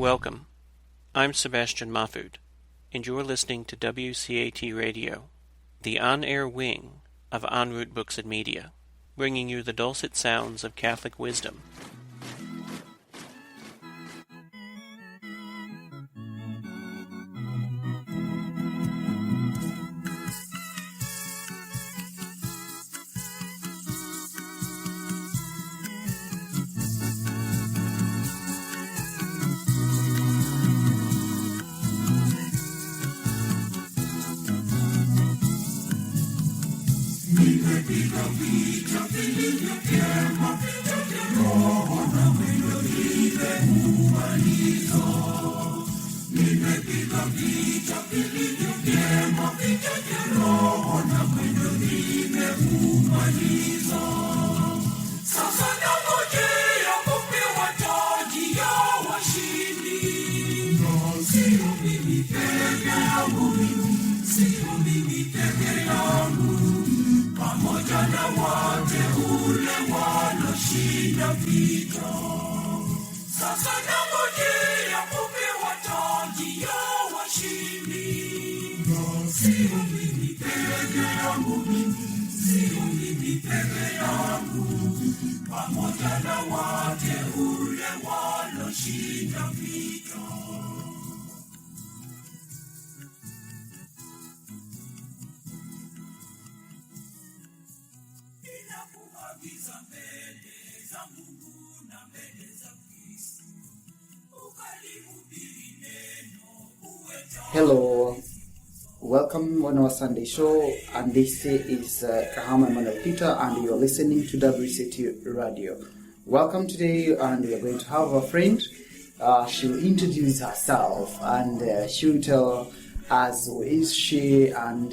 Welcome. I'm Sebastian Mahfood, and you're listening to WCAT Radio, the on-air wing of En Route Books and Media, bringing you the dulcet sounds of Catholic wisdom. Hello, welcome on our Sunday show, and this is Kahama and Peter, and you're listening to WCAT Radio. Welcome today, and we are going to have a friend. She'll introduce herself, and she'll tell us who is she, and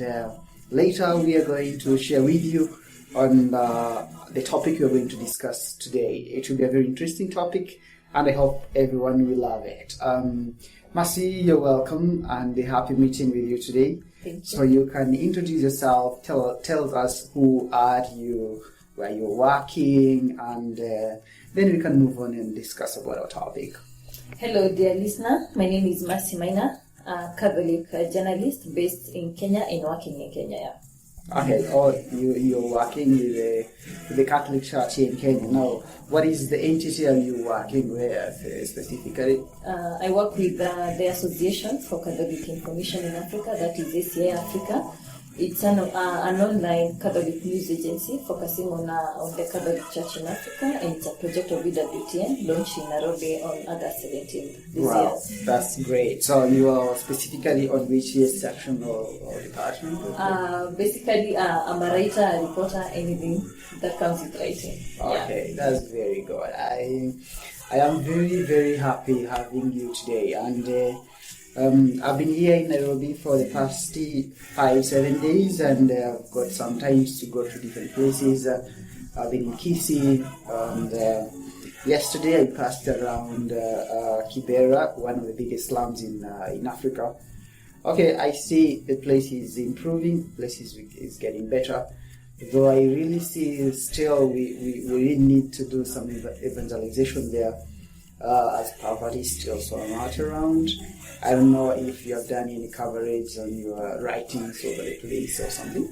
later we are going to share with you on the topic we're going to discuss today. It will be a very interesting topic, and I hope everyone will love it. Mercy, you're welcome, and happy meeting with you today. Thank you. So you can introduce yourself, tell us who are you, where you're working, and then we can move on and discuss about our topic. Hello, dear listener. My name is Maina, a Catholic journalist based in Kenya and working in Kenya. Okay, you're working with the Catholic Church here in Kenya. Now, what is the entity are you working with specifically? I work with the Association for Catholic Information in Africa, that is ACI-Africa. It's an online Catholic news agency focusing on the Catholic Church in Africa, and it's a project of EWTN launched in Nairobi on August 17th this year. That's great. So you are specifically on which section or department? Basically, I'm a writer, a reporter, anything that comes with writing. Okay, that's very good. I am very, very happy having you today, and I've been here in Nairobi for the past 5-7 days, and I've got some times to go to different places. I've been in Kisii, and yesterday I passed around Kibera, one of the biggest slums in Africa. Okay, I see the place is improving, the place is getting better, though I really see still we really need to do some evangelization there, as poverty is still so much around. I don't know if you have done any coverage on your writings over the place or something.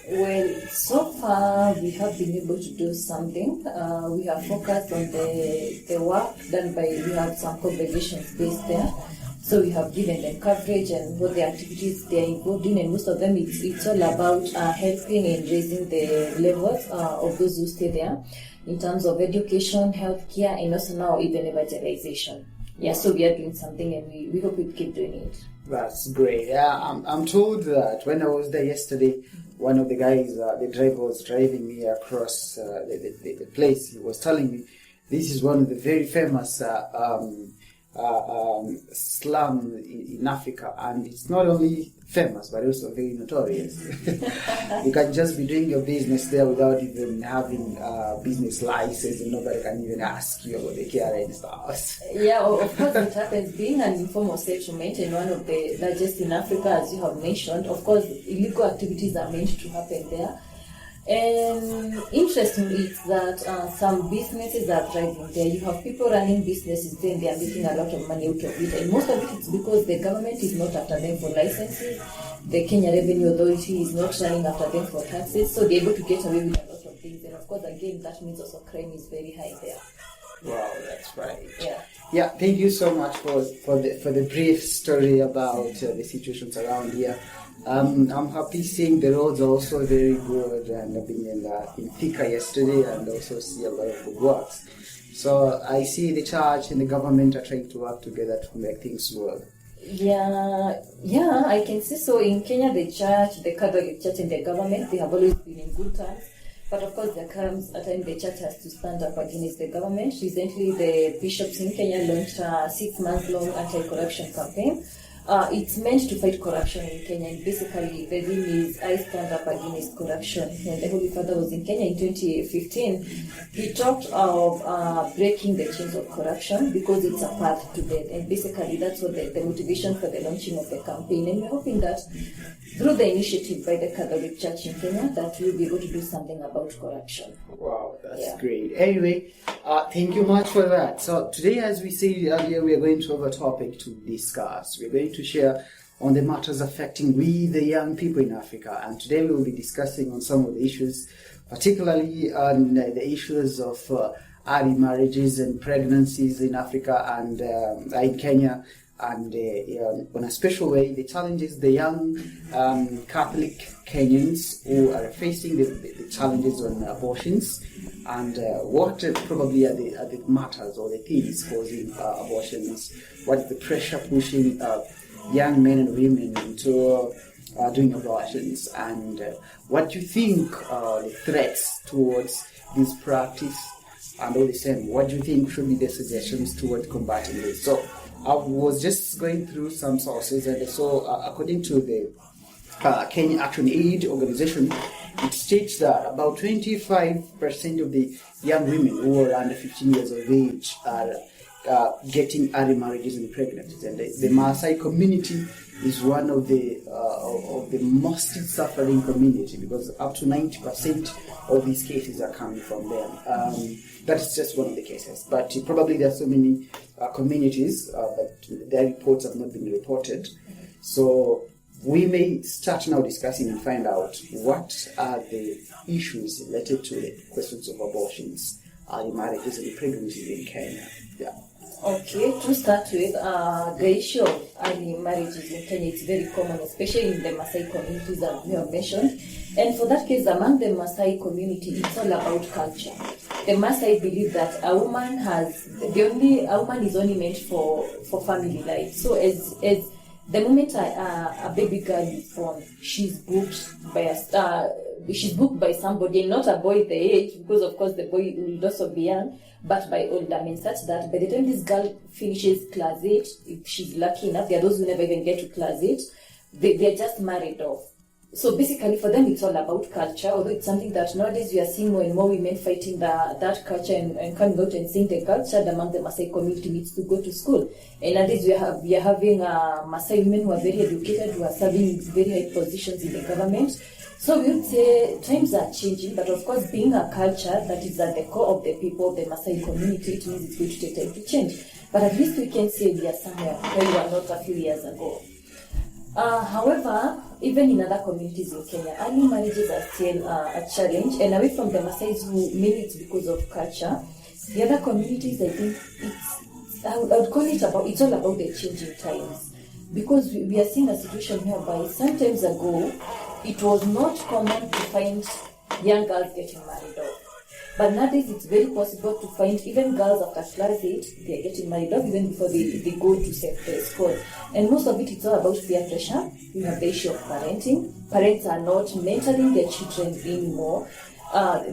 Well, so far we have been able to do something. We have focused on the work done by, we have some congregations based there. So we have given them coverage and what the activities they are involved in, and most of them it's all about helping and raising the levels of those who stay there in terms of education, healthcare, and also now even evangelization. Yeah, so we are doing something, and we hope we keep doing it. That's great. Yeah, I'm told that when I was there yesterday, one of the guys, the driver was driving me across the place. He was telling me this is one of the very famous slum in Africa, and it's not only famous but also very notorious. You can just be doing your business there without even having a business license, and nobody can even ask you about the care and stuff. Yeah, of course it happens. Being an informal settlement and one of the largest in Africa, as you have mentioned, of course illegal activities are meant to happen there. And interestingly, it's that some businesses are thriving there. You have people running businesses there and they are making a lot of money out of it. And most of it is because the government is not after them for licenses. The Kenya Revenue Authority is not running after them for taxes. So they're able to get away with a lot of things. And of course, again, that means also crime is very high there. Wow, that's right. Yeah. Yeah, thank you so much for the brief story about the situations around here. I'm happy seeing the roads are also very good, and I've been in Thika yesterday and also see a lot of good works. So I see the church and the government are trying to work together to make things work. Yeah, I can see so. In Kenya, the church, the Catholic Church and the government, they have always been in good terms. But of course, there comes a time the church has to stand up against the government. Recently, the bishops in Kenya launched a 6-month-long anti-corruption campaign. It's meant to fight corruption in Kenya, and basically the theme is I stand up against corruption. When the Holy Father was in Kenya in 2015, he talked of breaking the chains of corruption because it's a path to death, and basically that's what the motivation for the launching of the campaign. And we're hoping that through the initiative by the Catholic Church in Kenya, that we'll be able to do something about corruption. Wow, that's great. Anyway, thank you much for that. So today, as we said earlier, we are going to have a topic to discuss. We're going to share on the matters affecting we, the young people in Africa. And today we will be discussing on some of the issues, particularly on the issues of early marriages and pregnancies in Africa and in Kenya. And on a special way, the challenges the young Catholic Kenyans who are facing the challenges on abortions, and what probably are the matters or the things causing abortions. What is the pressure pushing young men and women into doing abortions, and what do you think are the threats towards this practice, and all the same, what do you think should be the suggestions towards combating this? So I was just going through some sources, and so according to the Kenya Action Aid organization, it states that about 25% of the young women who are under 15 years of age are getting early marriages and pregnancies, and the Maasai community is one of the most suffering community, because up to 90% of these cases are coming from them. That is just one of the cases, but probably there are so many communities that their reports have not been reported. So we may start now discussing and find out what are the issues related to the questions of abortions, early marriages and pregnancies in Kenya. Yeah. Okay, to start with, the issue of early marriages in Kenya is very common, especially in the Maasai communities that we have mentioned. And for that case, among the Maasai community, it's all about culture. The Maasai believe that a woman is only meant for family life. So as the moment a baby girl is born, she's booked by somebody, not a boy the age, because of course the boy will also be young, but by older men, such that by the time this girl finishes class 8, if she's lucky enough, there are those who never even get to class 8, they're just married off. So basically for them it's all about culture, although it's something that nowadays we are seeing more and more women fighting that culture and coming out and saying the culture among the Maasai community needs to go to school. And nowadays we are having Maasai women who are very educated, who are serving very high positions in the government. So we would say times are changing, but of course being a culture that is at the core of the people of the Maasai community, it means it's going to take time to change. But at least we can say we are somewhere where we were not a few years ago. However, even in other communities in Kenya, early marriages are still a challenge, and away from the Maasai who mainly it's because of culture, the other communities, I think I would call it it's all about the changing times. Because we are seeing a situation whereby some times ago, it was not common to find young girls getting married off. But nowadays it's very possible to find even girls after class 8, they are getting married off even before they go to school. And most of it's all about peer pressure. You have the issue of parenting. Parents are not mentoring their children anymore.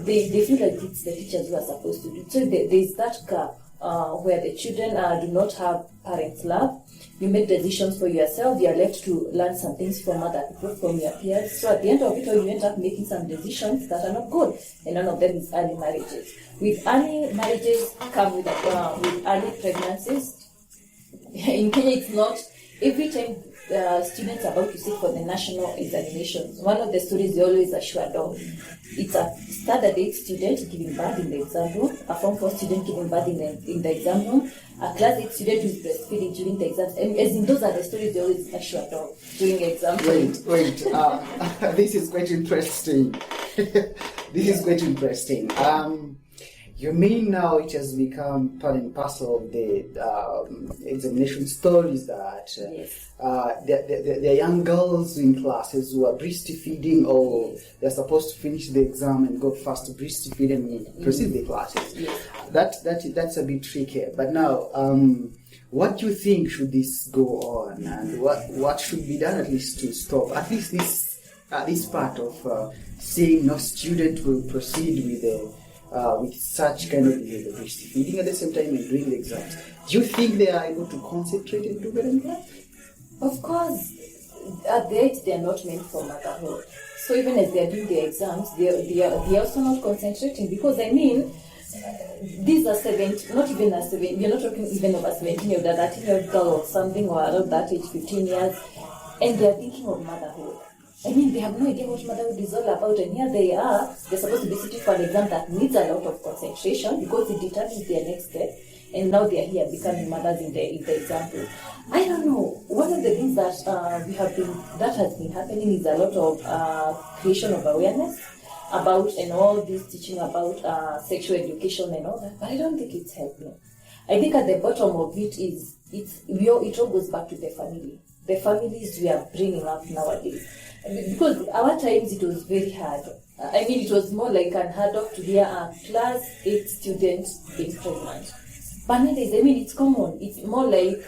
They feel like it's the teachers who are supposed to do it. So there's that gap where the children do not have parents' love. You make decisions for yourself, you are left to learn some things from other people, from your peers. So at the end of it all, you end up making some decisions that are not good, and none of them is early marriages. With early marriages come with early pregnancies. In Kenya, it's not every time students about to sit for the national examinations, one of the stories they always assured of, it's a standard 8 student giving birth in the exam room, a Form 4 student giving birth in the exam room, a Class 8 student who is breastfeeding during the exams. And as in those are the stories they always assured of during exam. Wait. This is quite interesting. This is quite interesting. You mean now it has become part and parcel of the examination stories that Yes. the young girls in classes who are breastfeeding, or they're supposed to finish the exam and go fast to breastfeed and proceed the classes. Yes. That's a bit tricky. But now, what do you think should this go on, and what should be done at least to stop at least this part of seeing no student will proceed with such kind of behavior, breastfeeding at the same time and doing the exams? Do you think they are able to concentrate and do better in class? Of course, at the age they are not meant for motherhood. So even as they are doing their exams, they are also not concentrating, because I mean, these are 17, not even a 7, we're not talking even of a 17-year-old, a 13-year-old girl or something, or around that age, 15 years, and they are thinking of motherhood. I mean, they have no idea what motherhood is all about, and here they are, they're supposed to be sitting for an exam that needs a lot of concentration because it determines their next step, and now they are here becoming mothers in the example. I don't know, one of the things that has been happening is a lot of creation of awareness about, and all this teaching about sexual education and all that, but I don't think it's helping. I think at the bottom of it it all goes back to the family. The families we are bringing up nowadays. Because our times it was very hard. I mean, it was more like unheard of to hear a Class 8 student being pregnant. But nowadays, I mean, it's common. It's more like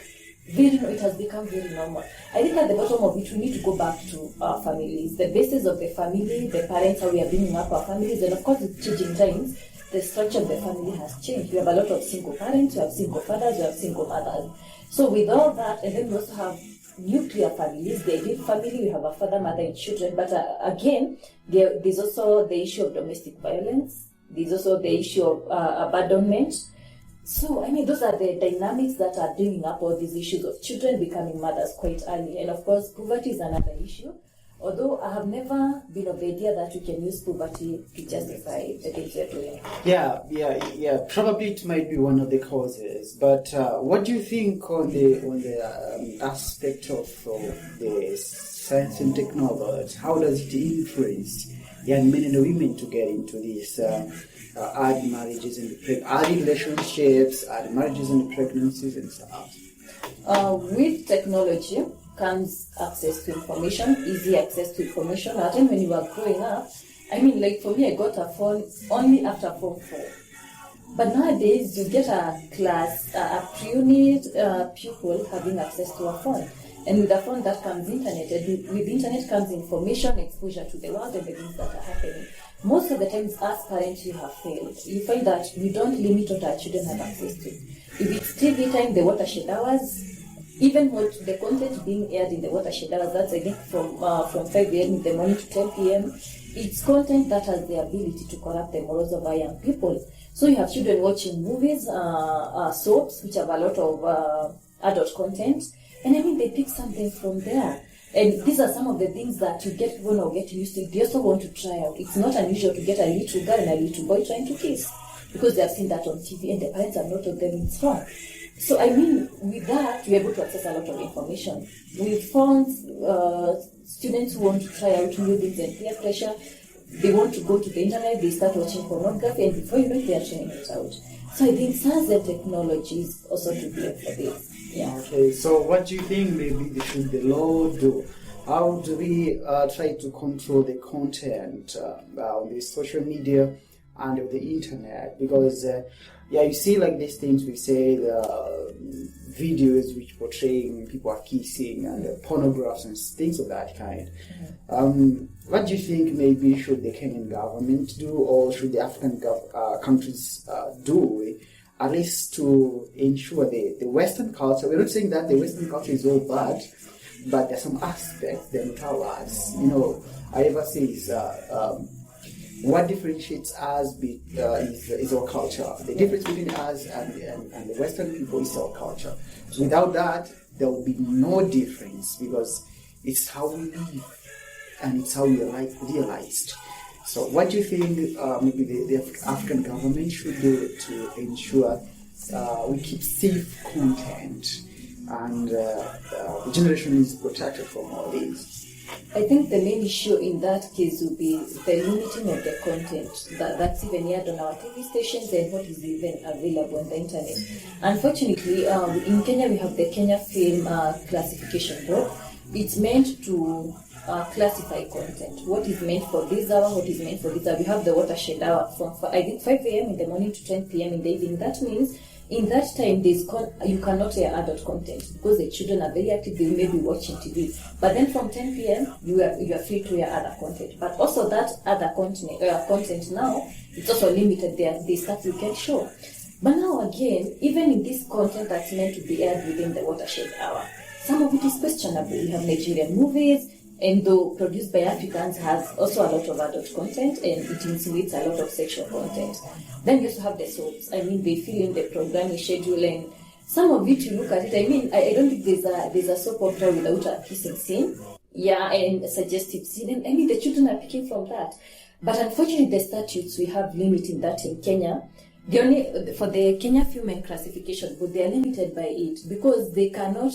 it has become very normal. I think at the bottom of it, we need to go back to our families, the basis of the family, the parents, how we are bringing up our families, and of course, with changing times, the structure of the family has changed. We have a lot of single parents, we have single fathers, we have single mothers. So with all that, and then we also have nuclear families, the ideal family, we have a father, mother, and children. But again, there's also the issue of domestic violence. There's also the issue of abandonment. So, I mean, those are the dynamics that are bringing up all these issues of children becoming mothers quite early. And of course, poverty is another issue. Although I have never been of the idea that we can use poverty to justify the things we're doing. Yeah. Probably it might be one of the causes. But what do you think on the aspect of the science and technology? How does it influence young men and women to get into this early marriages and early relationships, early marriages and pregnancies and so on? With technology comes access to information, easy access to information. At the time when you were growing up, I mean, like for me, I got a phone only after Form 4. But nowadays, you get a class, a pre-unit pupil having access to a phone. And with a phone that comes internet, and with the internet comes information, exposure to the world and the things that are happening. Most of the times, as parents, we have failed. You find that we don't limit what our children have access to. If it's TV time, the watershed hours, even what the content being aired in the watershed hours, that's I think from 5 a.m. in the morning to 10 p.m., it's content that has the ability to corrupt the morals of our young people. So you have children watching movies, soaps, which have a lot of adult content, and I mean they pick something from there. And these are some of the things that you get people now get used to. They also want to try out. It's not unusual to get a little girl and a little boy trying to kiss because they have seen that on TV and the parents have not told them it's wrong. So I mean, with that, we're able to access a lot of information. With phones, students who want to try out new things and peer pressure, they want to go to the internet, they start watching pornography, and before you know it, they are trying it out. So I think science and technology is also to blame for this. Yeah. Okay, so what do you think maybe should the law do? How do we try to control the content on the social media and on the internet? Because you see like these things we say, the videos which portraying people are kissing and pornographs and things of that kind. Mm-hmm. What do you think maybe should the Kenyan government do, or should the African countries do, at least to ensure the Western culture? We're not saying that the Western culture is all bad, but there's some aspects that are not ours. You know, I ever say is what differentiates us is our culture. The difference between us and the Western people is our culture. So without that, there will be no difference, because it's how we live and it's how we are realized. So what do you think maybe the African government should do to ensure we keep safe content and the generation is protected from all this? I think the main issue in that case would be the limiting of the content that's even aired on our TV stations and what is even available on the internet. Unfortunately, in Kenya we have the Kenya Film Classification Board. It's meant to classify content. What is meant for this hour, what is meant for this hour. We have the watershed hour from I think 5 a.m. in the morning to 10 p.m. in the evening. That means in that time, you cannot air adult content because the children are very active. They may be watching TV. But then from 10 p.m., you are free to air other content. But also that other content now, it's also limited. They stuff you can show. But now again, even in this content that's meant to be aired within the watershed hour, some of it is questionable. We have Nigerian movies, and though produced by Africans, has also a lot of adult content, and it insinuates a lot of sexual content. Then you also have the soaps. I mean, they fill in the programming schedule, and some of it, you look at it, I mean, I don't think there's a soap opera without a kissing scene, and a suggestive scene, and I mean, the children are picking from that. But unfortunately, the statutes, we have limiting that in Kenya. For the Kenya Film and Classification Board, they are limited by it, because they cannot,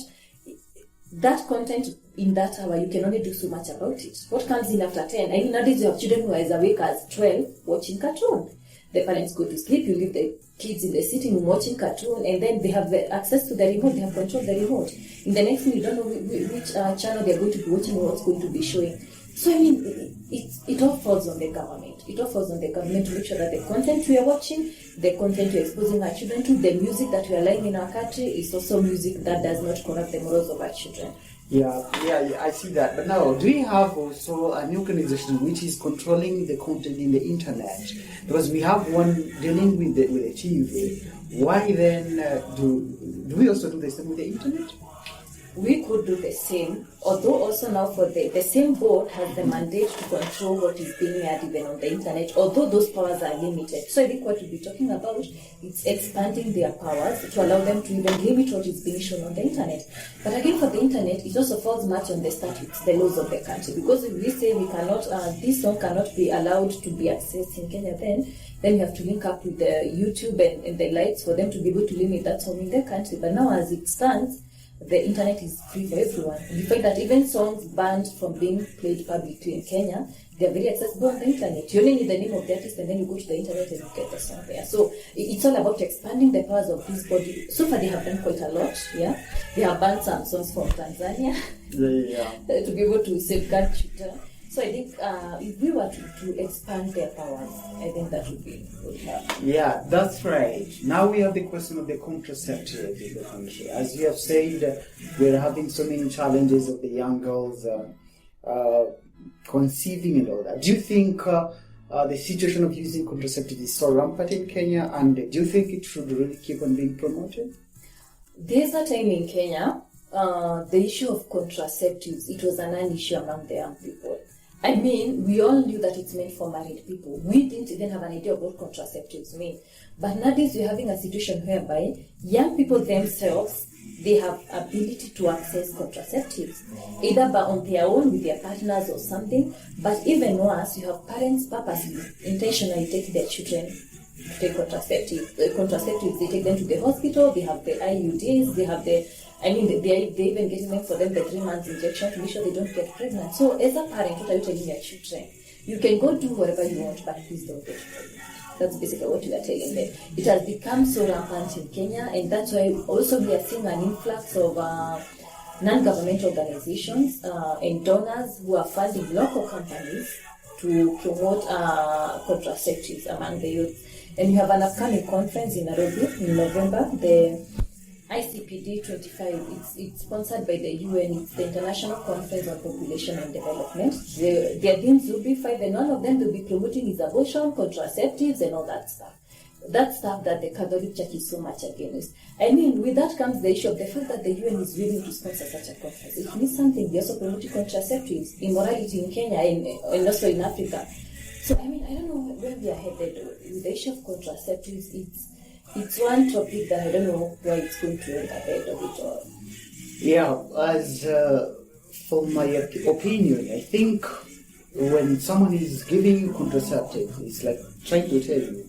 that content in that hour, you can only do so much about it. What comes in after 10? I mean, nowadays you have children who are as awake as 12 watching cartoon. The parents go to sleep, you leave the kids in the sitting room watching cartoon, and then they have the access to the remote, they have control of the remote. In the next minute, you don't know which channel they're going to be watching or what's going to be showing. So, I mean, it all falls on the government. It all falls on the government to make sure that the content we are watching, the content we are exposing our children to, the music that we are allowing in our country is also music that does not corrupt the morals of our children. Yeah, I see that. But now, do we have also an organization which is controlling the content in the internet? Because we have one dealing with the TV. Why then do we also do the same with the internet? We could do the same, although also now for the same board has the mandate to control what is being aired even on the internet, although those powers are limited. So I think what we'll be talking about is expanding their powers to allow them to even limit what is being shown on the internet. But again, for the internet, it also falls much on the statutes, the laws of the country. Because if we say we cannot, this song cannot be allowed to be accessed in Kenya, then you have to link up with the YouTube and the lights for them to be able to limit that song in their country. But now as it stands, the internet is free for everyone. And you find that even songs banned from being played publicly in Kenya, they are very accessible on the internet. You only need the name of the artist and then you go to the internet and you get the song there. So it's all about expanding the powers of this body. So far they have done quite a lot, yeah. They have banned some songs from Tanzania to be able to safeguard children. So I think if we were to expand their powers, I think that would be good. Yeah, that's right. Now we have the question of the contraceptives in the country. As you have said, we're having so many challenges of the young girls conceiving and all that. Do you think the situation of using contraceptives is so rampant in Kenya, and do you think it should really keep on being promoted? There's a time in Kenya, the issue of contraceptives, it was a non-issue among the young people. I mean, we all knew that it's meant for married people. We didn't even have an idea of what contraceptives mean. But nowadays we're having a situation whereby young people themselves, they have ability to access contraceptives, either by on their own with their partners or something. But even worse, you have parents purposely, intentionally take their children to take contraceptives. They take them to the hospital, they have the IUDs, they have they even getting them for them the 3 months injection to make sure they don't get pregnant. So as a parent, what are you telling your children? You can go do whatever you want, but please don't get pregnant. That's basically what you are telling them. It has become so rampant in Kenya, and that's why also we are seeing an influx of non-governmental organizations and donors who are funding local companies to promote contraceptives among the youth. And you have an upcoming conference in Nairobi in November, the ICPD 25, it's sponsored by the UN. It's the International Conference on Population and Development. Their themes will be 5, and one of them they'll be promoting is abortion, contraceptives, and all that stuff. That stuff that the Catholic Church is so much against. I mean, with that comes the issue of the fact that the UN is willing to sponsor such a conference. It means something. They're also promoting contraceptives, immorality in Kenya and also in Africa. So, I mean, I don't know where we are headed with the issue of contraceptives. It's one topic that I don't know where it's going to end at the end of it all. Yeah, as for my opinion, I think when someone is giving you contraceptives, it's like trying to tell you,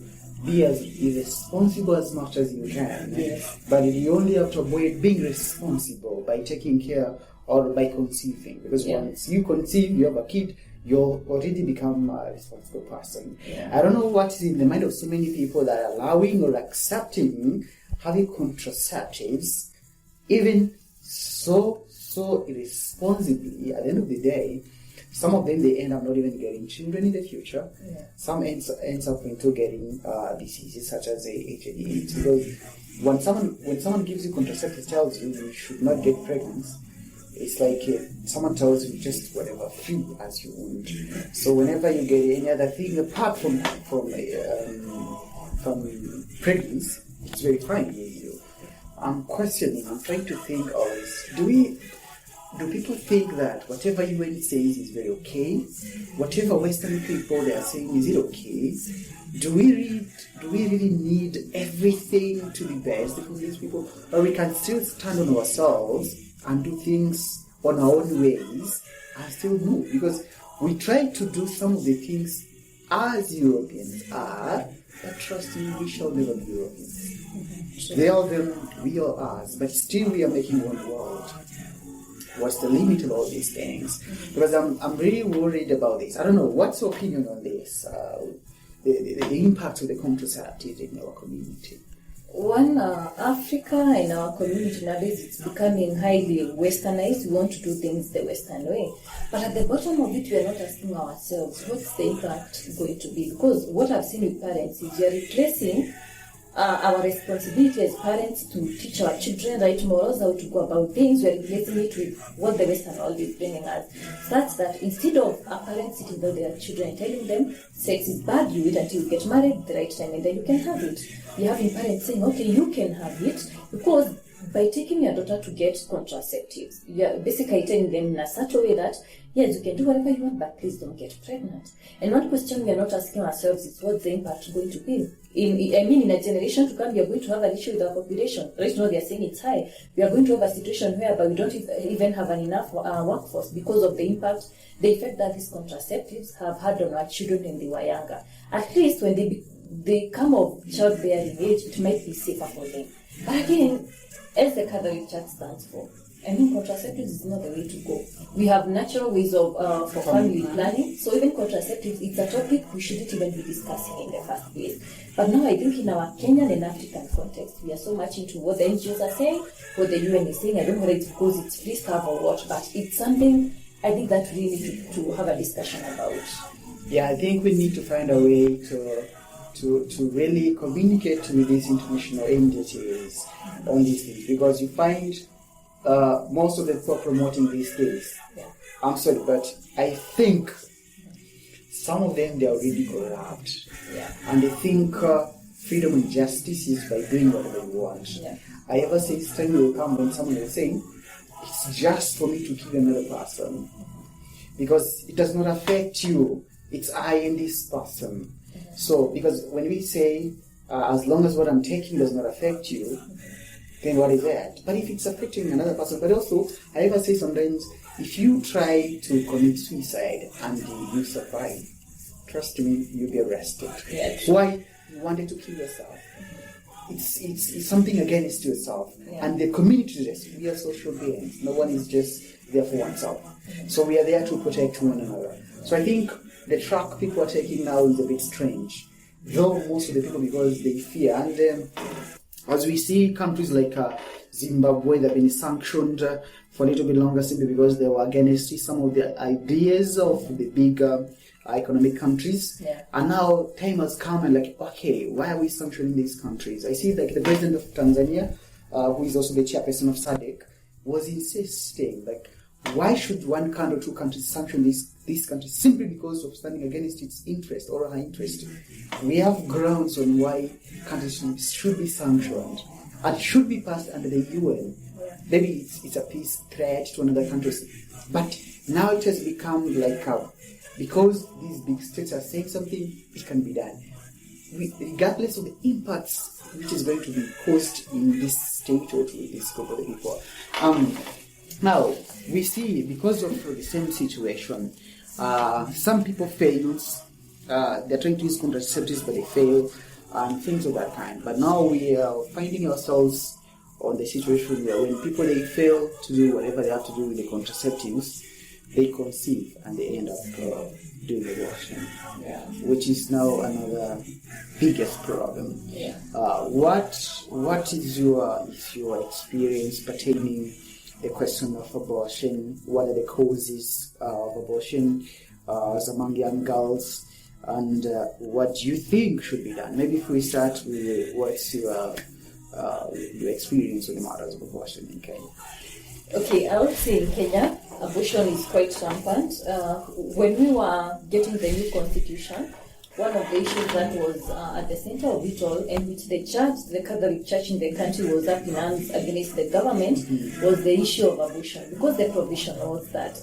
be as irresponsible as much as you can. Yes. But you only have to avoid being responsible by taking care or by conceiving. Because once you conceive, you have a kid, you'll already become a responsible person. Yeah. I don't know what is in the mind of so many people that are allowing or accepting having contraceptives, even so irresponsibly. At the end of the day, some of them, they end up not even getting children in the future. Yeah. Some ends up into getting diseases such as HIV/AIDS. Because when someone gives you contraceptives, tells you should not get pregnant, it's like someone tells you just whatever, free as you want. So whenever you get any other thing apart from pregnancy, it's very fine with you. I'm trying to think always, do people think that whatever UN says is very okay? Whatever Western people they are saying, is it okay? Do we really need everything to be best because these people, or we can still stand on ourselves and do things on our own ways and still move? Because we try to do some of the things as Europeans are, but trust me, we shall never be Europeans. They are them, we are us, but still we are making one world. What's the limit of all these things? Because I'm really worried about this. I don't know, what's your opinion on this? The impact of the contraceptives in our community? Africa in our community nowadays, it's becoming highly westernized. We want to do things the Western way. But at the bottom of it, we are not asking ourselves, what's the impact going to be? Because what I've seen with parents is we are replacing our responsibility as parents to teach our children right morals, how to go about things. We are replacing it with what the Western world is bringing us. Such that instead of a parent sitting down with their children and telling them sex is bad, you wait until you get married at the right time and then you can have it. You're having parents saying, okay, you can have it, because by taking your daughter to get contraceptives, you're basically telling them in such a way that, yes, you can do whatever you want, but please don't get pregnant. And one question we are not asking ourselves is what's the impact going to be? In a generation to come, we are going to have an issue with our population. Right now, they are saying it's high. We are going to have a situation whereby we don't even have enough workforce because of the impact, the effect that these contraceptives have had on our children when they were younger. At least when they come of childbearing age, it might be safer for them. But again, as the Catholic Church stands for, contraceptives is not the way to go. We have natural ways of for family planning. So even contraceptives, it's a topic we shouldn't even be discussing in the first place. But now I think in our Kenyan and African context, we are so much into what the NGOs are saying, what the UN is saying. I don't know whether it's because it's free stuff or what, but it's something I think that we need to have a discussion about. Yeah, I think we need to find a way to really communicate with these international entities on these things, because you find most of the people promoting these things. Yeah. I'm sorry, but I think some of them, they are really corrupt. Yeah. And they think freedom and justice is by doing whatever you want. Yeah. I ever say this time will come when someone will say, it's just for me to kill another person. Because it does not affect you. It's I and this person. Mm-hmm. So, because when we say, as long as what I'm taking does not affect you, then what is that? But if it's affecting another person, but also, I ever say sometimes, if you try to commit suicide and you survive, trust me, you'll be arrested. Yeah. Why? You wanted to kill yourself. It's something against yourself. Yeah. And the community is, we are social beings. No one is just there for oneself. So we are there to protect one another. So I think the track people are taking now is a bit strange. Though most of the people, because they fear. And as we see countries like Zimbabwe, they've been sanctioned for a little bit longer simply because they were against some of the ideas of the big economic countries. Yeah. And now time has come and like, okay, why are we sanctioning these countries? I see like the president of Tanzania, who is also the chairperson of SADC, was insisting like, why should one country or two countries sanction these countries simply because of standing against its interest or her interest? We have grounds on why countries should be sanctioned and should be passed under the UN. Yeah. Maybe it's a peace threat to another country, but now it has become like because these big states are saying something, it can be done. regardless of the impacts which is going to be caused in this state or to this group of people. Now, we see, because of the same situation, some people fail. They're trying to use contraceptives, but they fail, and things of that kind. But now we are finding ourselves on the situation where when people, they fail to do whatever they have to do with the contraceptives, they conceive and they end up doing abortion, which is now another biggest problem. What is your experience pertaining the question of abortion? What are the causes of abortion as among young girls, and what do you think should be done? Maybe if we start with what's your experience with the matters of abortion in Kenya. Okay, I would say in Kenya, abortion is quite rampant. When we were getting the new constitution, one of the issues that was at the center of it all, and which the Catholic Church in the country was up in arms against the government, was the issue of abortion. Because the provision was that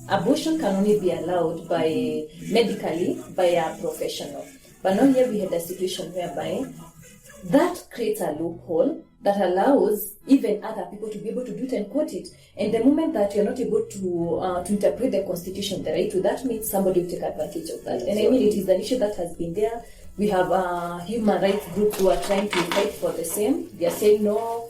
abortion can only be allowed medically by a professional. But now here we had a situation whereby that creates a loophole that allows even other people to be able to do it and quote it. And the moment that you're not able to interpret the Constitution the right way, that means somebody will take advantage of that. And I mean, it is an issue that has been there. We have human rights groups who are trying to fight for the same. They are saying no,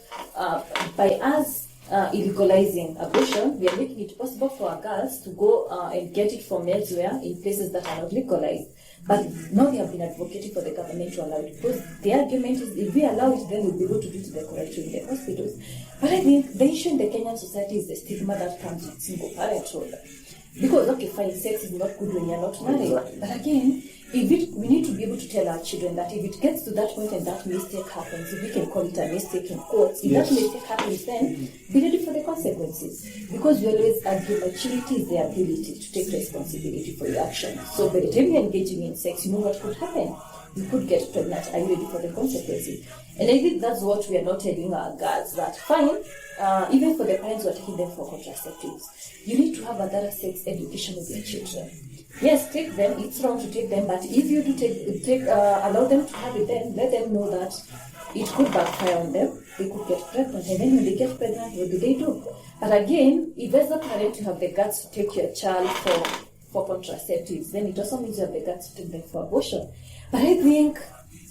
by us illegalizing abortion, we are making it possible for our girls to go and get it from elsewhere in places that are not legalized. But now they have been advocating for the government to allow it, because the argument is if we allow it, then we'll be able to do it the correct way in the hospitals. But I think the issue in the Kenyan society is the stigma that comes with single parenthood. Because, okay, fine, sex is not good when you're not married. But again, we need to be able to tell our children that if it gets to that point and that mistake happens, if we can call it a mistake in quotes, if that mistake happens, then be ready for the consequences. Because we always argue maturity is the ability to take responsibility for your actions. So by the time you're engaging in sex, you know what could happen. You could get pregnant. Are you ready for the consequences? And I think that's what we are not telling our girls, that fine, even for the parents who are taking them for contraceptives, you need to have a thorough sex education with your children. Yes, take them. It's wrong to take them, but if you do allow them to have it, then let them know that it could backfire on them. They could get pregnant, and then when they get pregnant, what do they do? But again, if as a parent you have the guts to take your child for contraceptives, then it also means you have the guts to take them for abortion. But I think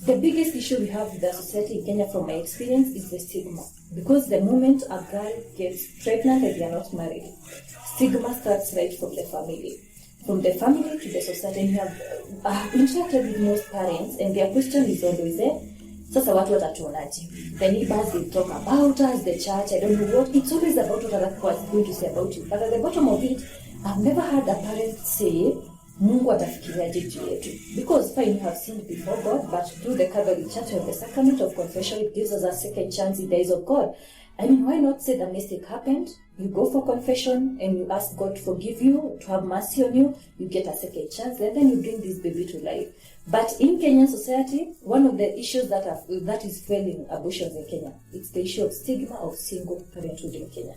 the biggest issue we have with the society in Kenya, from my experience, is the stigma. Because the moment a girl gets pregnant and they are not married, stigma starts right from the family. From the family to the society. And you have interacted with most parents, and their question is always, sasa watu watatuonaje? The neighbors, they talk about us, the church, I don't know what. It's always about what other people are going to say about you. But at the bottom of it, I've never heard a parent say, Mungu atafikiriaje juu yetu. Because fine, you have sinned before God, but through the Catholic Church and the sacrament of confession, it gives us a second chance in the eyes of God. I mean, why not say the mistake happened? You go for confession and you ask God to forgive you, to have mercy on you, you get a second chance, and then you bring this baby to life. But in Kenyan society, one of the issues that is failing abortions in Kenya, it's the issue of stigma of single parenthood in Kenya.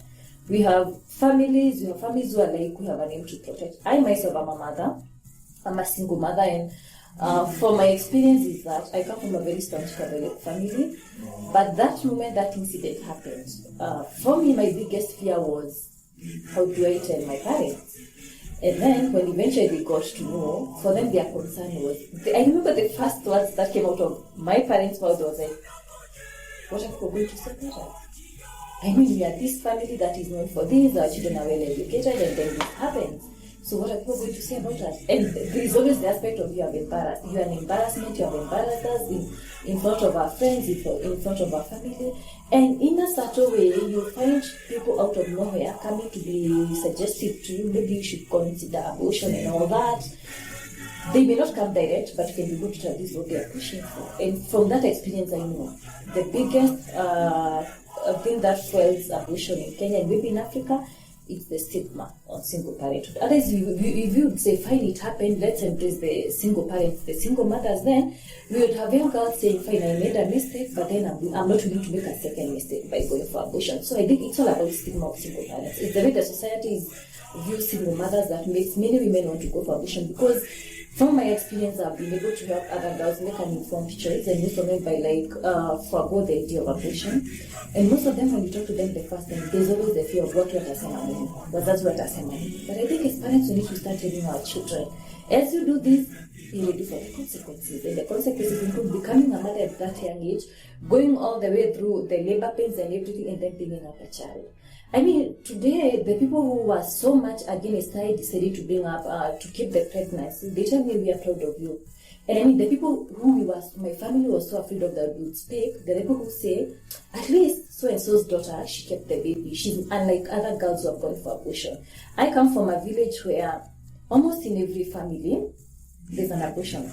We have families who are like, we have a name to protect. I myself am a mother. I'm a single mother, and for my experience is that I come from a very strong Catholic family, but that moment that incident happened, for me my biggest fear was, how do I tell my parents? And then when eventually they got to know, for them their concern was, I remember the first words that came out of my parents' mouth was like, what are people going to separate us? I mean, we are this family that is known for this, our children are well educated, and then this happens. So what are people going to say about us? And there is always the aspect of you are embarrassed. You are an embarrassment, you have embarrassed us in front of our friends, in front of our family. And in a certain way, you find people out of nowhere coming to be suggestive to you, maybe you should consider abortion and all that. They may not come direct, but can be good to tell this is what they are pushing for. And from that experience, I know the biggest thing that fuels abortion in Kenya and maybe in Africa, it's the stigma on single parenthood. Otherwise, if you would say, fine, it happened, let's embrace the single parents, the single mothers, then we would have young girls saying, fine, I made a mistake, but then I'm not willing to make a second mistake by going for abortion. So I think it's all about stigma of single parents. It's the way the society views single mothers that makes many women want to go for abortion, because from my experience, I've been able to help other girls make an informed choice, and most of them by forgo the idea of abortion. And most of them, when you talk to them the first time, there's always the fear of what watasema, that's what watasema. But I think as parents, we need to start telling our children, as you do this, you will do for the consequences. And the consequences include becoming a mother at that young age, going all the way through the labor pains and everything, and then bringing up a child. I mean, today, the people who were so much against I decided to bring up, to keep the pregnancy, they tell me we are proud of you. And I mean, the people who my family was so afraid of that would speak, the people who say, at least so-and-so's daughter, she kept the baby. She's unlike other girls who have gone for abortion. I come from a village where almost in every family, there's an abortion.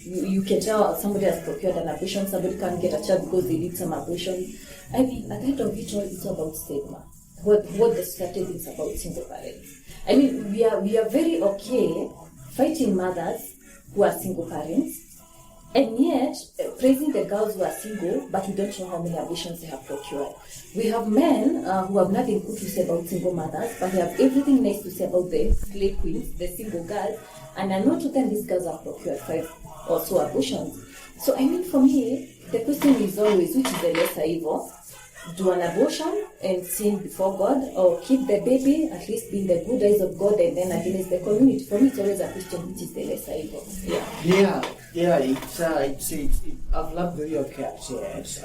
You can tell somebody has procured an abortion, somebody can't get a child because they did some abortion. I mean, at the end of it all, it's about stigma. What the society thinks about single parents. I mean, we are very okay fighting mothers who are single parents, and yet praising the girls who are single, but we don't know how many abortions they have procured. We have men who have nothing good to say about single mothers, but they have everything nice to say about the slave queens, the single girls, and I know to them these girls have procured 5 or so abortions. So I mean, for me, the question is always, which is the lesser evil? Do an abortion and sin before God, or keep the baby, at least be in the good eyes of God, and then against the community? For me, it's always a question, which is the lesser evil. I've loved the way you captured it.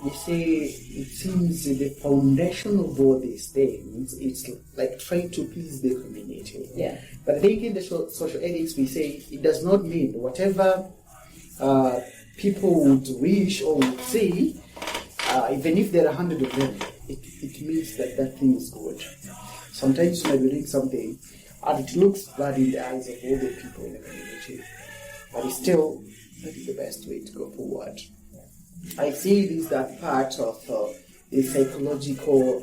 You see, it seems the foundation of all these things, it's like trying to please the community. Yeah. But I think in the social ethics, we say it does not mean whatever people would wish or would say, even if there are 100 of them, it means that thing is good. Sometimes you might be doing something and it looks bad in the eyes of all the people in the community, but it's still that is the best way to go forward. I see this that part of the psychological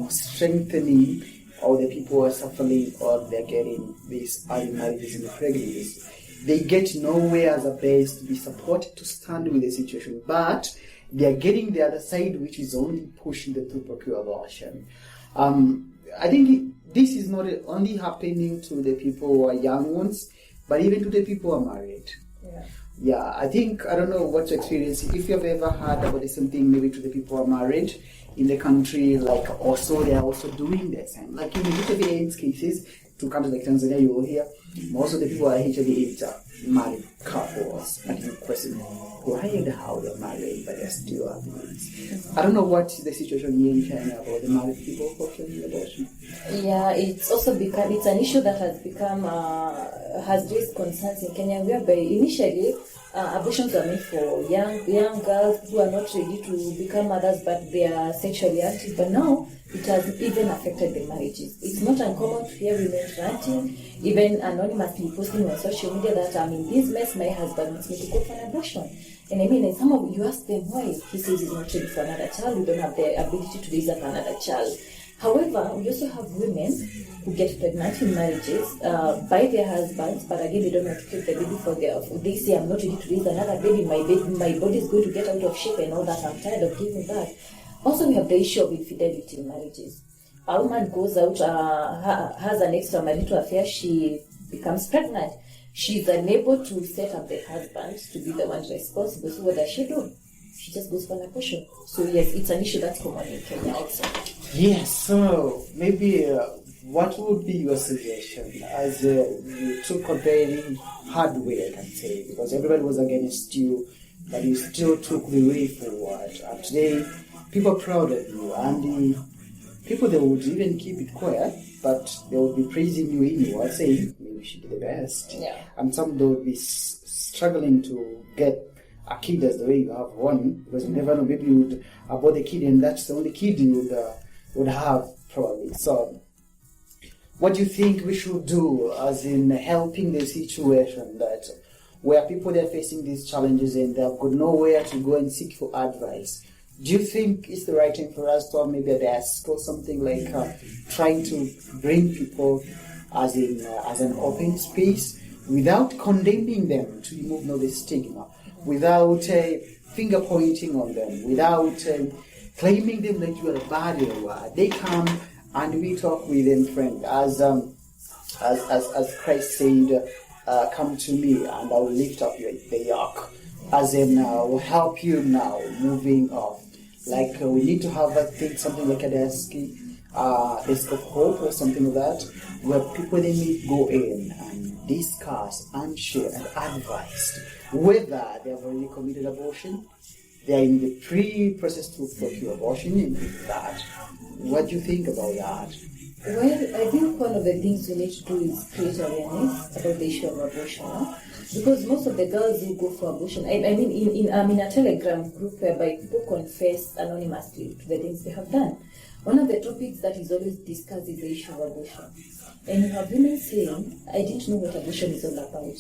strengthening of the people who are suffering or they're getting these early marriages and pregnancies. They get nowhere as a base to be supported to stand with the situation, but they are getting the other side, which is only pushing them to procure abortion. I think this is not only happening to the people who are young ones, but even to the people who are married. Yeah, I think, I don't know what your experience, if you've ever heard about the same thing maybe to the people who are married in the country, like also they are also doing the same. Like in the HIV/AIDS cases, to countries like Tanzania, you will hear most of the people who are HIV/AIDS are married couples, and you question why and how they're married, but they're still having AIDS. I don't know what the situation here in Kenya about the married people who are killing abortion. Yeah, it's also it's an issue that has raised concerns in Kenya, whereby initially abortions are made for young girls who are not ready to become mothers, but they are sexually active. But now it has even affected the marriages. It's not uncommon to hear women ranting, even anonymously posting on social media that I'm in this mess, my husband wants me to go for an abortion. And I mean, and some of you ask them why. He says he's not ready for another child, we don't have the ability to raise up another child. However, we also have women who get pregnant in marriages by their husbands, but again, they don't want to keep the baby they say, I'm not ready to raise another baby, my body is going to get out of shape and all that, I'm tired of giving birth. Also, we have the issue of infidelity in marriages. A woman goes out, has an extramarital affair, she becomes pregnant. She's unable to set up the husband to be the one responsible. So what does she do? She just goes for an abortion. So yes, it's an issue that's common in Kenya also. Yes, so maybe what would be your suggestion as you took a very hard way, I can say, because everybody was against you, but you still took the way forward. And today, people are proud of you, and the people, they would even keep it quiet, but they would be praising you inward, saying, maybe you should be the best. Yeah. And some they would be struggling to get a kid as the way you have one, because you never know, maybe you would abort the kid and that's the only kid you would have probably. So what do you think we should do as in helping the situation that where people are facing these challenges and they've got nowhere to go and seek for advice? Do you think it's the right time for us to have maybe a desk or something like trying to bring people as an open space without condemning them, to remove the stigma, without finger pointing on them, without claiming them that you are bad or they come and we talk with them, friend, as Christ said, come to me and I will lift up the yoke. As in, will help you now moving off. Like we need to have something like a desk of hope or something like that, where people they may go in and discuss and share and advise whether they have already committed abortion, they are in the pre-process to procure abortion, and that. What do you think about that? Well, I think one of the things we need to do is create awareness about the issue of abortion. Huh? Because most of the girls who go for abortion, I'm in a Telegram group whereby people confess anonymously to the things they have done. One of the topics that is always discussed is the issue of abortion. And you have women saying, I didn't know what abortion is all about.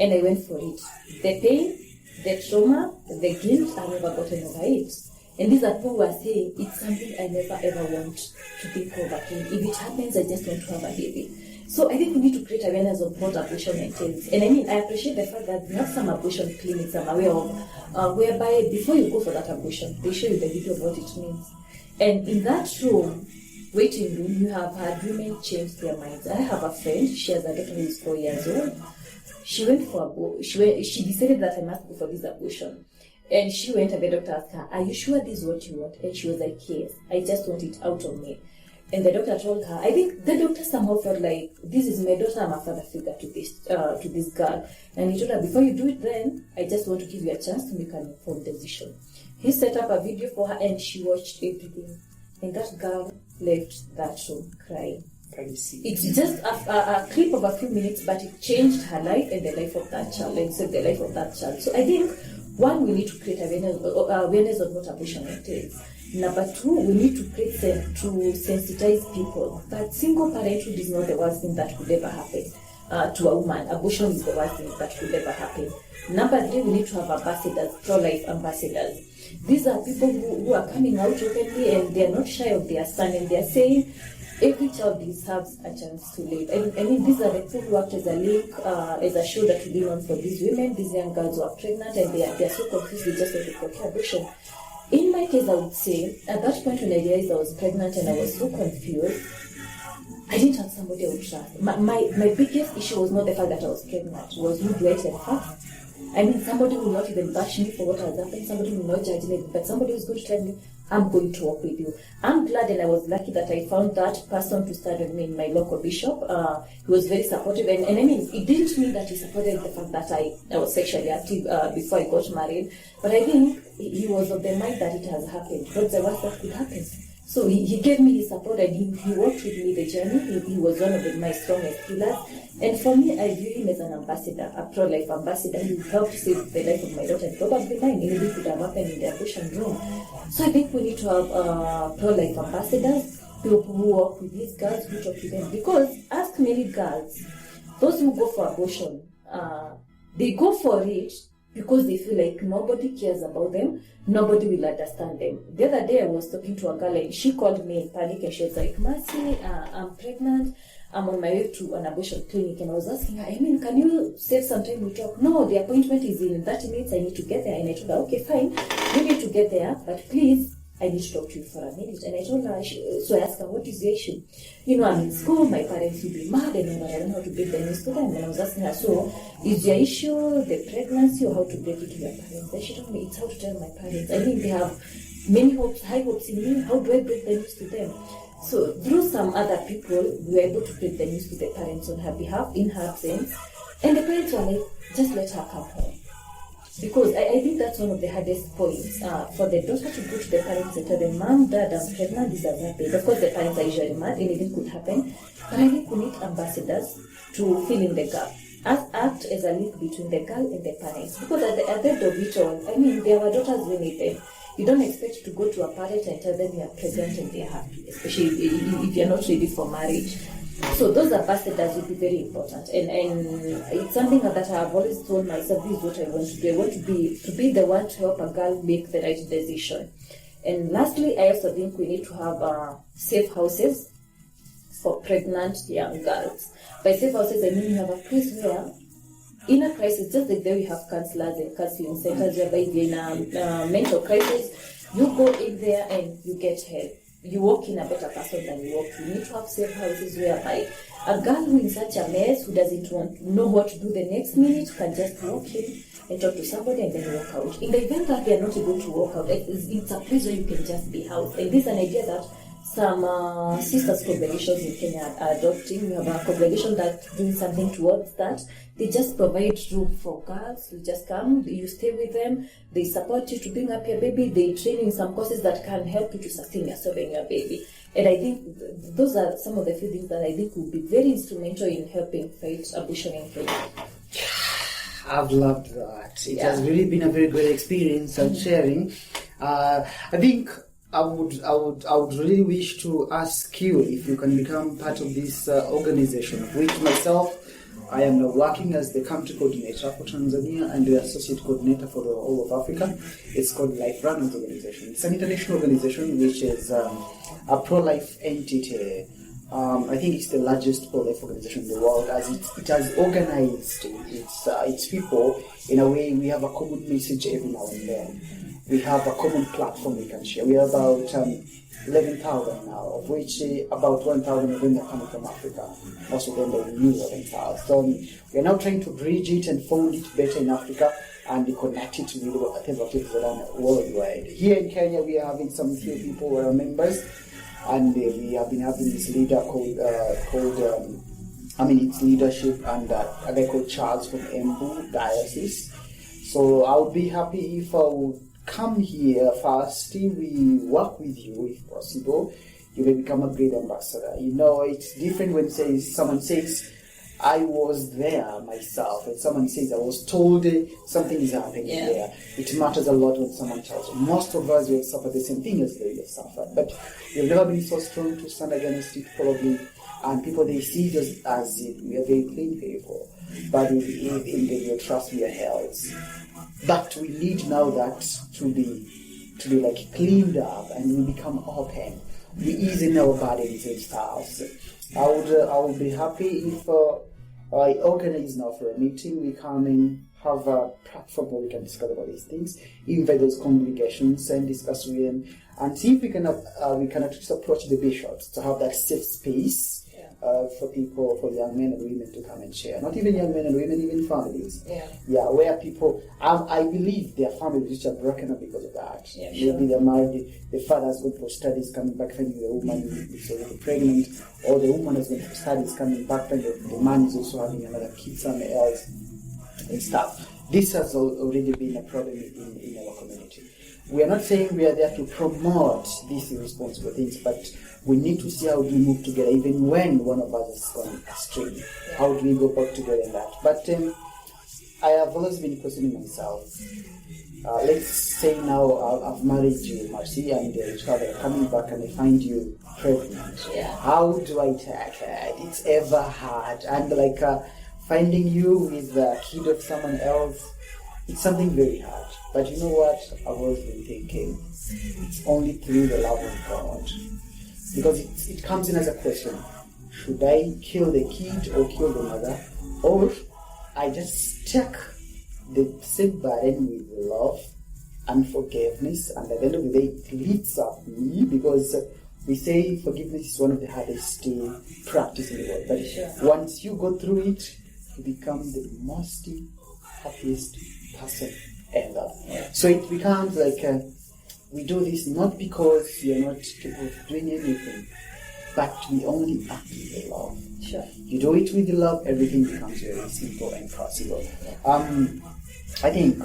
And I went for it. The pain, the trauma, the guilt, I never gotten over it. And these are people who are saying, it's something I never ever want to think of again. If it happens, I just want to have a baby. So I think we need to create awareness of what abortion entails. And I appreciate the fact that we have some abortion clinics I'm aware of, whereby before you go for that abortion, they show you the video of what it means. And in that room, waiting room, you have had women change their minds. I have a friend, she has a daughter who is 4 years old. She went for she decided that I must go for this abortion. And she went and the doctor asked her, are you sure this is what you want? And she was like, yes, I just want it out of me. And the doctor told her, I think the doctor somehow felt like, this is my daughter, I'm a father figure to this girl. And he told her, before you do it then, I just want to give you a chance to make an informed decision. He set up a video for her and she watched everything. And that girl left that room crying. It's just a clip of a few minutes, but it changed her life and the life of that child, and saved the life of that child. So I think, one, we need to create awareness of what abortion entails. Number two, we need to sensitize people that single parenthood is not the worst thing that could ever happen to a woman. Abortion is the worst thing that could ever happen. Number three, we need to have ambassadors, pro-life ambassadors. These are people who are coming out openly and they are not shy of their son, and they are saying every child deserves a chance to live. These are the people who act as a link, as a shoulder to lean on for these women, these young girls who are pregnant and they are so confused, they just want to procure abortion. In my case, I would say, at that point when I realized I was pregnant and I was so confused, I didn't have somebody I would trust. My biggest issue was not the fact that I was pregnant, it was who do I tell first? Somebody will not even bash me for what has happened, somebody will not judge me, but somebody who's going to tell me, I'm going to work with you. I'm glad and I was lucky that I found that person to stand with me in my local bishop. He was very supportive, and it didn't mean that he supported the fact that I was sexually active before I got married, but I think he was of the mind that it has happened. That's the worst that could happen. So he gave me his support and he worked with me the journey. He was one of my strongest pillars. And for me, I view him as an ambassador, a pro-life ambassador. He helped save the life of my daughter and probably mine. Anything could have happened in the abortion room. So I think we need to have pro-life ambassadors, people who work with these girls, who talk to them. Because ask many girls, those who go for abortion, they go for it because they feel like nobody cares about them, nobody will understand them. The other day I was talking to a girl and she called me in panic and she was like, Mercy, I'm pregnant, I'm on my way to an abortion clinic. And I was asking her, can you save some time we talk? No, the appointment is in 30 minutes, I need to get there. And I told her, okay, fine, you need to get there, but please, I need to talk to you for a minute. And I told her, so I asked her, what is the issue? I'm in school, my parents will be mad, and I don't know how to break the news to them. And I was asking her, so is your issue the pregnancy or how to break it to your parents? And she told me, it's how to tell my parents. I think they have many hopes, high hopes in me. How do I break the news to them? So through some other people, we were able to break the news to the parents on her behalf, in her absence. And the parents were like, just let her come home. Because I think that's one of the hardest points for the daughter to go to the parents and tell them, Mom, Dad, I'm pregnant, this has happened. Of course, the parents are usually mad, anything could happen. But I think we need ambassadors to fill in the gap. Act as a link between the girl and the parents. Because at the end of it all, they are our daughters, we need them. You don't expect to go to a parent and tell them you are pregnant and they are happy, especially if you're not ready for marriage. So those ambassadors will be very important, and it's something that I've always told myself, this is what I want to do. I want to be the one to help a girl make the right decision. And lastly, I also think we need to have safe houses for pregnant young girls. By safe houses, I mean you have a place where, in a crisis, just like there we have counselors and counseling centers, whereby if you're in a mental crisis, you go in there and you get help. you walk in a better person than you walk in. You need to have safe houses whereby a girl who is in such a mess, who doesn't know what to do the next minute, can just walk in and talk to somebody and then walk out. In the event that they are not able to walk out, it's a place where you can just be housed. And this is an idea that some sisters congregations in Kenya are adopting. We have a congregation that's doing something towards that. They just provide room for girls. You just come, you stay with them, they support you to bring up your baby, they train in some courses that can help you to sustain yourself and your baby. And I think those are some of the few things that I think will be very instrumental in helping fight abortion in Kenya. I've loved that. It has really been a very great experience and sharing. I think I would really wish to ask you if you can become part of this organization, of which myself, I am now working as the country coordinator for Tanzania and the associate coordinator for the whole of Africa. It's called Life Runners Organization. It's an international organization which is a pro-life entity. I think it's the largest pro-life organization in the world, as it has organized its people in a way. We have a common message every now and then. We have a common platform we can share. We are about 11,000 now, of which about 1,000 of them are coming from Africa. Most of them are new 11,000. So we are now trying to bridge it and fold it better in Africa and connect it with whatever people around worldwide. Here in Kenya, we are having some few people who are members, and we have been having this leader its leadership and a guy called Charles from Embu Diocese. So I would be happy if I would come here first. We work with you if possible. You may become a great ambassador. You know, it's different when someone says, I was there myself, and someone says, I was told something is happening there. It matters a lot when someone tells you. Most of us will suffer the same thing as they have suffered, but we've never been so strong to stand against it, probably. And people, they see us as we are very clean people, but in the trust we are held. But we need now that to be like cleaned up, and we become open. We ease in our bodies and stuff. I would be happy if I organize now for a meeting. We come and have a platform where we can discuss about these things, invite those congregations and discuss with them, and see if we can at least approach the bishops to have that safe space for people, for young men and women to come and share. Not even young men and women, even families. Where people, I believe there are families which are broken up because of that. Maybe they're married, the father has gone for studies, coming back, finding the woman is already pregnant, or the woman has gone for studies, coming back, and the man is also having another kid somewhere else and stuff. This has already been a problem in our community. We are not saying we are there to promote these irresponsible things, but we need to see how we move together, even when one of us is gone astray. How do we go back together in that? But I have always been questioning myself. Let's say now I've married you, Marcy, and your father coming back and I find you pregnant. How do I take it? It's ever hard. And finding you with the kid of someone else, it's something very hard. But you know what? I've always been thinking, it's only through the love of God. Because it comes in as a question. Should I kill the kid or kill the mother? Or I just take the same burden with love and forgiveness, and at the end of the day it lifts up me, because we say forgiveness is one of the hardest practice in the world. But once you go through it, you become the most happiest person ever. So it becomes like we do this not because you're not capable of doing anything, but we only act with love. You do it with love, everything becomes very simple and possible. I think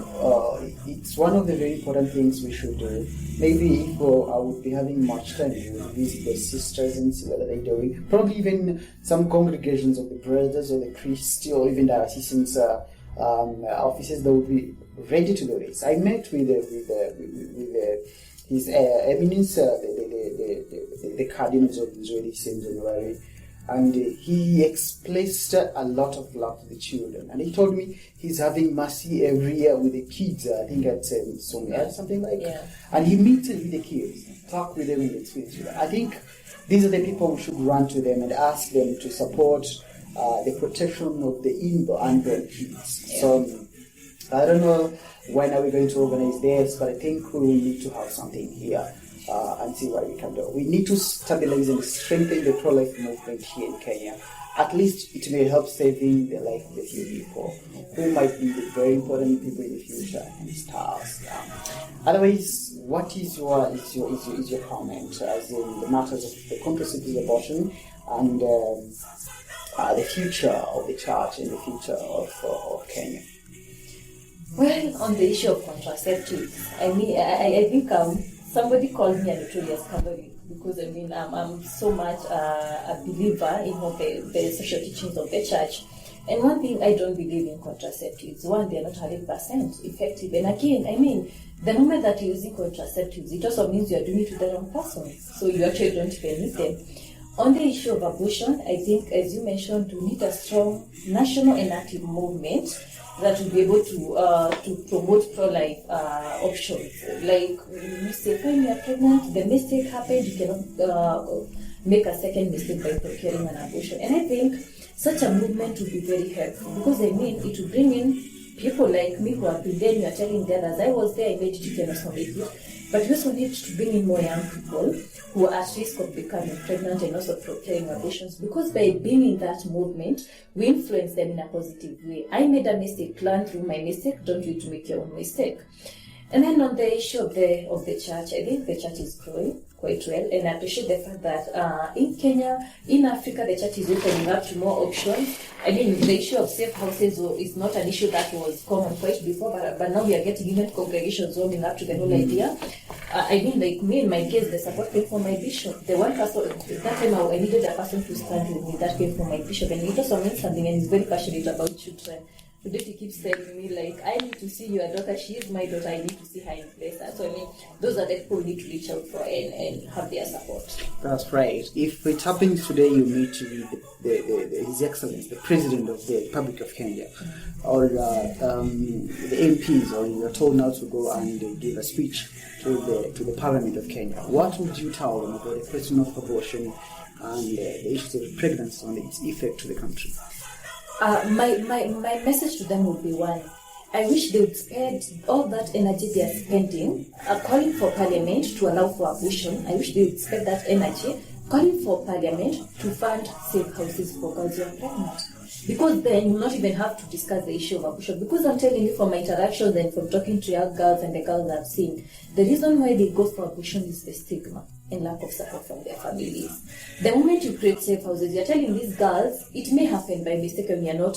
it's one of the very important things we should do. Maybe if I would be having much time, we would visit the sisters and see what they're doing. Probably even some congregations of the brothers or the priests, or even the assistants officers that would be ready to do this. I met with His Eminence, the Cardinal of Israeli in January, and he expressed a lot of love to the children. And he told me he's having mercy every year with the kids, I think at Sonia, something like that. And he meets with the kids, talk with them and experience with them. I think these are the people who should run to them and ask them to support the protection of the unborn kids. So I don't know when are we going to organize this, but I think we will need to have something here. and see what we can do. We need to stabilize and strengthen the pro-life movement here in Kenya. At least it may help saving the life of a few people who might be the very important people in the future and stars. Otherwise, what is your comment as in the matters of the contraceptive abortion and the future of the church and the future of Kenya? Well, on the issue of contraceptives, I think somebody called me a notorious Catholic because I'm so much a believer in the social teachings of the church. And one thing, I don't believe in contraceptives. One, they're not 100% effective. And again, the moment that you're using contraceptives, it also means you're doing it to the wrong person. So you actually don't even need them. On the issue of abortion, I think, as you mentioned, we need a strong national and active movement that will be able to promote pro-life options. Like we say, when you are pregnant, the mistake happened, you cannot make a second mistake by procuring an abortion. And I think such a movement will be very helpful because it will bring in people like me who have been there. You are telling the others, I was there, I made it, you can also make it. But we also need to bring in more young people who are at risk of becoming pregnant and also procuring abortions, because by being in that movement, we influence them in a positive way. I made a mistake, learn through my mistake, don't you to make your own mistake. And then on the issue of the church, I think the church is growing quite well, and I appreciate the fact that in Kenya, in Africa, the church is opening up to more options. I mean, the issue of safe houses is not an issue that was common quite before, but now we are getting even congregations warming up to the whole idea. I mean, like me in my case, the support came from my bishop. The one person, that time I needed a person to stand with me, that came from my bishop, and it also means something, and he's very passionate about children. Today he keeps telling me, like, I need to see your daughter, she is my daughter, I need to see her in place. So I mean, those are the people we need to reach out for and have their support. That's right. If it happens today, you meet with His Excellency, the President of the Republic of Kenya, or the MPs, or you're told now to go and give a speech to the Parliament of Kenya, what would you tell them about the question of abortion and the issues of pregnancy and its effect to the country? My message to them would be one. I wish they would spend all that energy they are spending calling for Parliament to allow for abortion. I wish they would spend that energy calling for Parliament to fund safe houses for girls who are pregnant. Because then you will not even have to discuss the issue of abortion. Because I'm telling you from my interactions and from talking to young girls and the girls I've seen, the reason why they go for abortion is the stigma and lack of support from their families. The moment you create safe houses, you're telling these girls, it may happen by mistake and we are not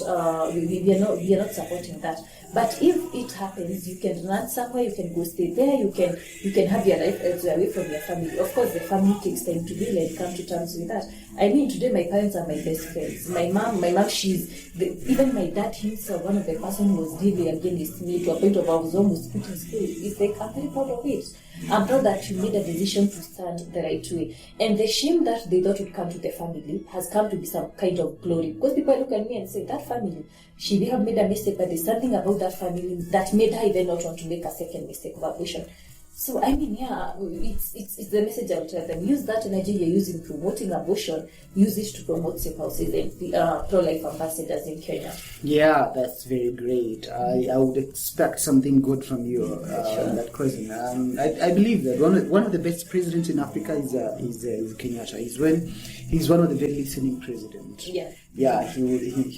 supporting that. But if it happens, you can run somewhere, you can go stay there, you can have your life elsewhere away from your family. Of course, the family takes time to build and come to terms with that. I mean, today my parents are my best friends. My mom, even my dad himself, one of the person who was really against me to a point of I was almost put in school. It's like, I'm very proud of it. I'm proud that you made a decision to stand the right way. And the shame that they thought would come to the family has come to be some kind of glory. Because people look at me and say, that family, she may have made a mistake, but there's something about that family that made her even not want to make a second mistake of abortion. So, I mean, yeah, it's the message I would tell them. Use that energy you're using promoting abortion, use it to promote safe houses and pro-life ambassadors in Kenya. Yeah, that's very great. I would expect something good from you on that question. I believe that one of the best presidents in Africa is Kenyatta. He's one of the very listening presidents. Yeah. Yeah, he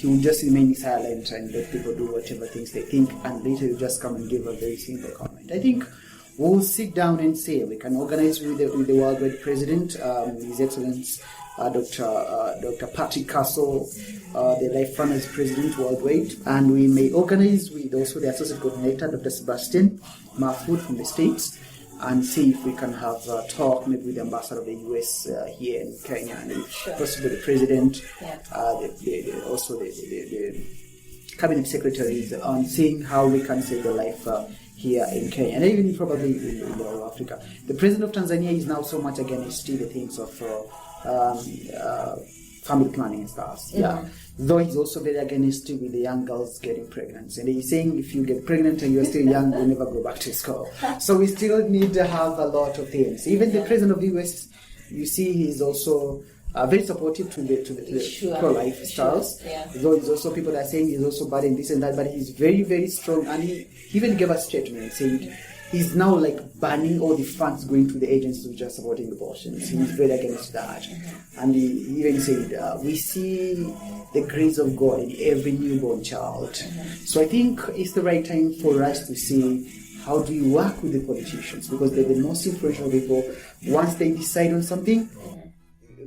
will just remain silent and let people do whatever things they think, and later he'll just come and give a very simple comment. I think we'll sit down and say we can organize with the worldwide president, His Excellency Dr. Patrick Castle, the Life Runners president worldwide, and we may organize with also the associate coordinator, Dr. Sebastian Mahfoud from the States, and see if we can have a talk maybe with the ambassador of the US here in Kenya, and if possible the president, also the cabinet secretaries, on seeing how we can save the life here in Kenya, and even probably in the whole Africa. The president of Tanzania is now so much against the things of family planning and stuff. Yeah. Though he's also very against with the young girls getting pregnant. And he's saying if you get pregnant and you're still young, you'll never go back to school. So we still need to have a lot of things. Even the president of the US, you see, he's also very supportive to the pro-life styles. Yeah. Though there's also people that are saying he's also bad in this and that, but he's very, very strong. And he even gave a statement saying he's now like banning all the funds going to the agencies which are supporting abortions. He's very against that. And he even said, we see the grace of God in every newborn child. So I think it's the right time for us to see, how do you work with the politicians? Because they're the most influential people. Once they decide on something,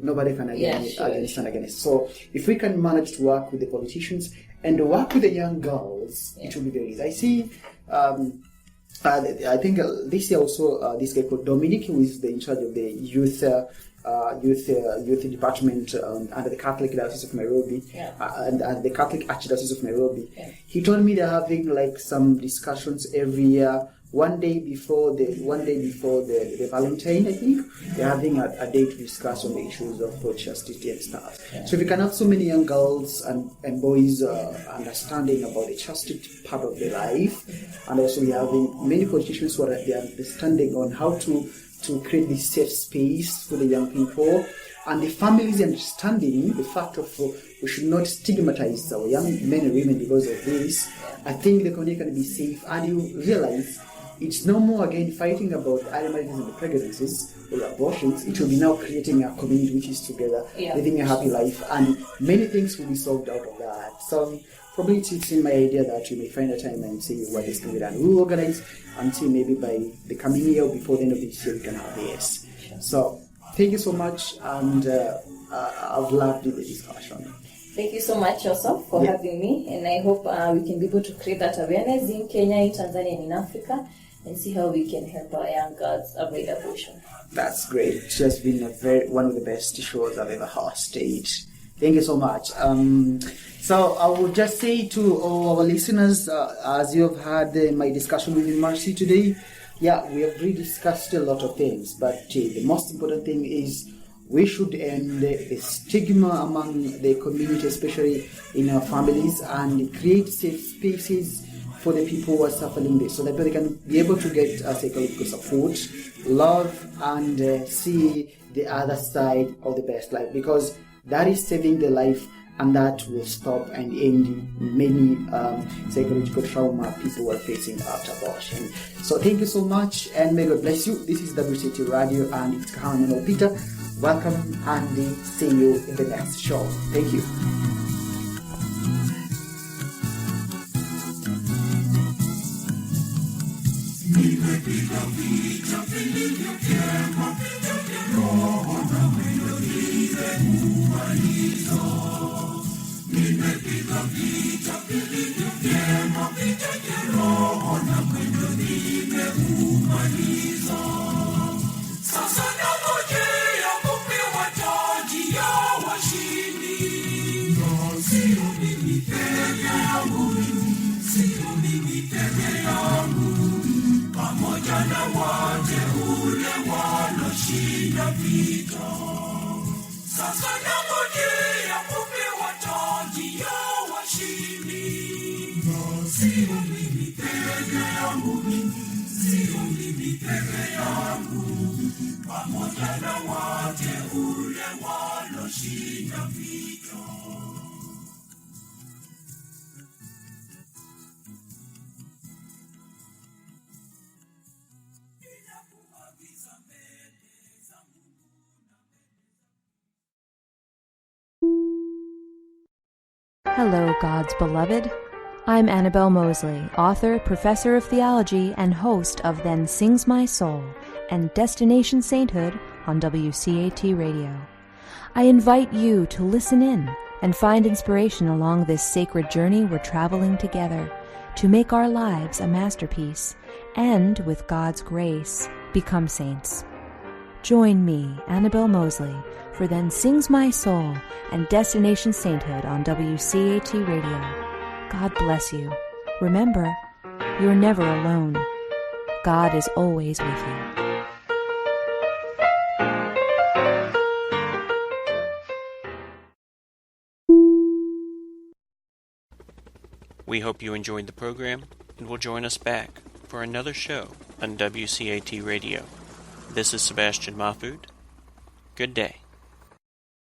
nobody can stand against. So if we can manage to work with the politicians and work with the young girls, it will be very easy. I see, I think this year also, this guy called Dominic, who is in charge of the youth department under the Catholic Diocese of Nairobi, and the Catholic Archdiocese of Nairobi. He told me they're having like some discussions every year. One day before the Valentine, I think, they're having a day to discuss on the issues of chastity and stuff. So if we can have so many young girls and boys understanding about the chastity part of their life, and also we're having many politicians who are understanding on how to create this safe space for the young people, and the families understanding the fact of we should not stigmatize our young men and women because of this. I think the community can be safe, and you realize it's no more again fighting about animals and pregnancies or abortions. It will be now creating a community which is together, living a happy life, and many things will be solved out of that. So probably it's in my idea that you may find a time and say what is going on. We will organize until maybe by the coming year or before the end of this year we can have this. So thank you so much, and I've loved the discussion. Thank you so much also for having me, and I hope we can be able to create that awareness in Kenya, in Tanzania, and in Africa, and see how we can help our young girls avoid abortion. That's great. It's just been one of the best shows I've ever hosted. Thank you so much. So I would just say to all our listeners, as you have had my discussion with Mercy today, we have really discussed a lot of things, but the most important thing is we should end the stigma among the community, especially in our families, and create safe spaces for the people who are suffering this, so that they can be able to get psychological support, love, and see the other side of the best life, because that is saving the life, and that will stop and end many psychological trauma people are facing after abortion. So thank you so much, and may God bless you. This is WCT Radio, and it's Kahama and Peter. Welcome, and see you in the next show. Thank you. Hello, God's beloved. I'm Annabelle Mosley, author, professor of theology, and host of Then Sings My Soul and Destination Sainthood on WCAT Radio. I invite you to listen in and find inspiration along this sacred journey we're traveling together to make our lives a masterpiece and, with God's grace, become saints. Join me, Annabelle Mosley, for Then Sings My Soul and Destination Sainthood on WCAT Radio. God bless you. Remember, you're never alone. God is always with you. We hope you enjoyed the program and will join us back for another show on WCAT Radio. This is Sebastian Mahfood. Good day.